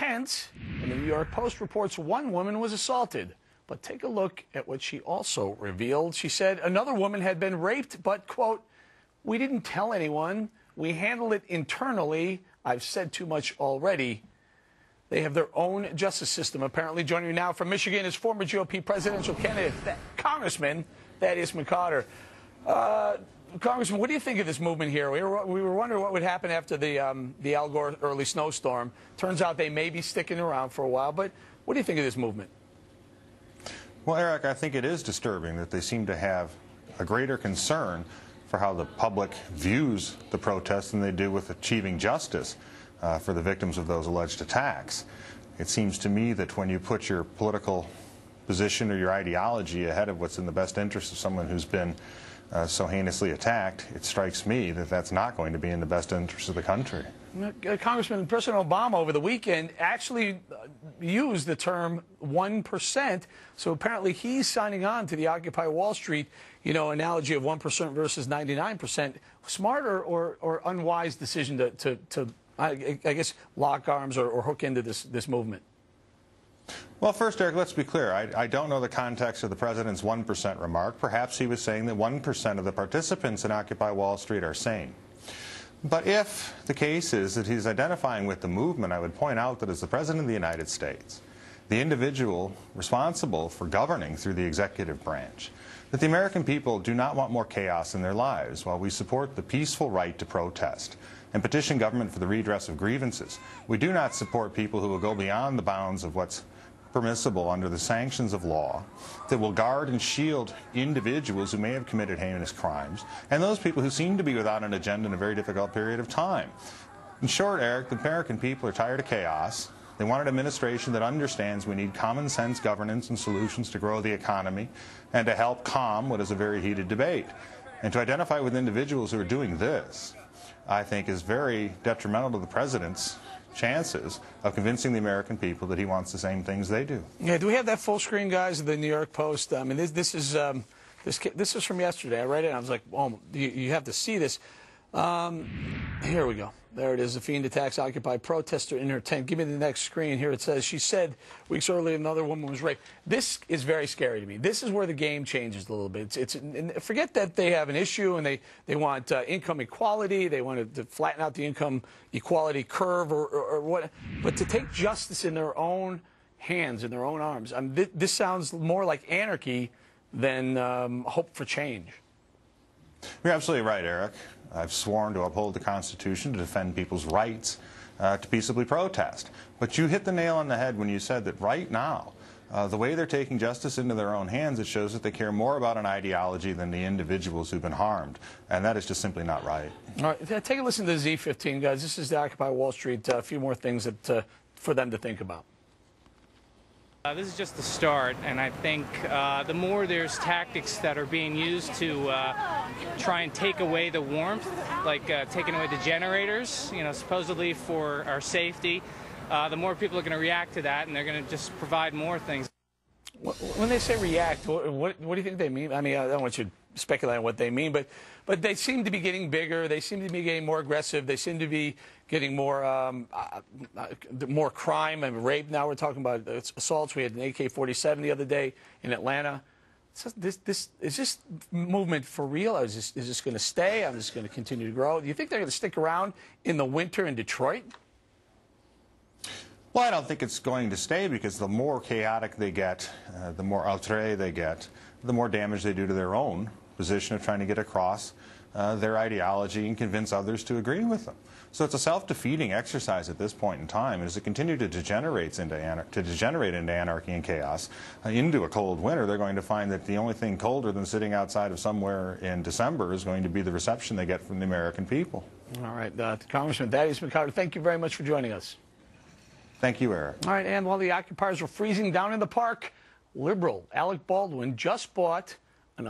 tense when the New York Post reports one woman was assaulted. But take a look at what she also revealed. She said another woman had been raped, but, quote, "We didn't tell anyone. We handled it internally. I've said too much already." They have their own justice system, apparently. Joining me now from Michigan is former GOP presidential candidate, Congressman Thaddeus McCotter. Congressman, what do you think of this movement here? We were wondering what would happen after the Al Gore early snowstorm. Turns out they may be sticking around for a while, but what do you think of this movement? Well, Eric, I think it is disturbing that they seem to have a greater concern for how the public views the protests than they do with achieving justice for the victims of those alleged attacks. It seems to me that when you put your political position or your ideology ahead of what's in the best interest of someone who's been so heinously attacked, it strikes me that that's not going to be in the best interest of the country. Congressman, President Obama over the weekend actually used the term 1%. So apparently he's signing on to the Occupy Wall Street, analogy of 1% versus 99%. Smart or unwise decision to I guess, lock arms or hook into this movement? Well, first, Eric, let's be clear. I don't know the context of the president's 1% remark. Perhaps he was saying that 1% of the participants in Occupy Wall Street are sane. But if the case is that he's identifying with the movement, I would point out that as the President of the United States, the individual responsible for governing through the executive branch, that the American people do not want more chaos in their lives. While we support the peaceful right to protest and petition government for the redress of grievances, we do not support people who will go beyond the bounds of what's permissible under the sanctions of law, that will guard and shield individuals who may have committed heinous crimes, and those people who seem to be without an agenda in a very difficult period of time. In short, Eric, the American people are tired of chaos. They want an administration that understands we need common sense governance and solutions to grow the economy and to help calm what is a very heated debate. And to identify with individuals who are doing this, I think, is very detrimental to the president's chances of convincing the American people that he wants the same things they do. Yeah, do we have that full screen, guys, of the New York Post? I mean, this is from yesterday. I read it and I was like, oh, you have to see this. Here we go. There it is. The fiend attacks Occupy protester in her tent. Give me the next screen. Here it says, she said weeks earlier another woman was raped. This is very scary to me. This is where the game changes a little bit. Forget that they have an issue and they want income equality. They want to flatten out the income equality curve or what. But to take justice in their own hands, in their own arms, this sounds more like anarchy than hope for change. You're absolutely right, Eric. I've sworn to uphold the Constitution, to defend people's rights to peaceably protest. But you hit the nail on the head when you said that right now, the way they're taking justice into their own hands, it shows that they care more about an ideology than the individuals who've been harmed. And that is just simply not right. All right, take a listen to Z15, guys. This is the Occupy Wall Street. A few more things for them to think about. This is just the start, and I think the more there's tactics that are being used to try and take away the warmth, like taking away the generators, supposedly for our safety, the more people are going to react to that, and they're going to just provide more things. When they say react, what do you think they mean? I mean, I don't want you to speculate on what they mean, but they seem to be getting bigger. They seem to be getting more aggressive. They seem to be getting more crime and rape. Now we're talking about assaults. We had an AK-47 the other day in Atlanta. Is this movement for real? Or is this going to stay? Is this going to continue to grow? Do you think they're going to stick around in the winter in Detroit? Well, I don't think it's going to stay, because the more chaotic they get, the more outre they get, the more damage they do to their own position of trying to get across their ideology and convince others to agree with them. So it's a self-defeating exercise at this point in time. As it continues to degenerate into anarchy and chaos, into a cold winter, they're going to find that the only thing colder than sitting outside of somewhere in December is going to be the reception they get from the American people. All right, Congressman Thaddeus McCotter, thank you very much for joining us. Thank you, Eric. All right, and while the occupiers were freezing down in the park, liberal Alec Baldwin just bought an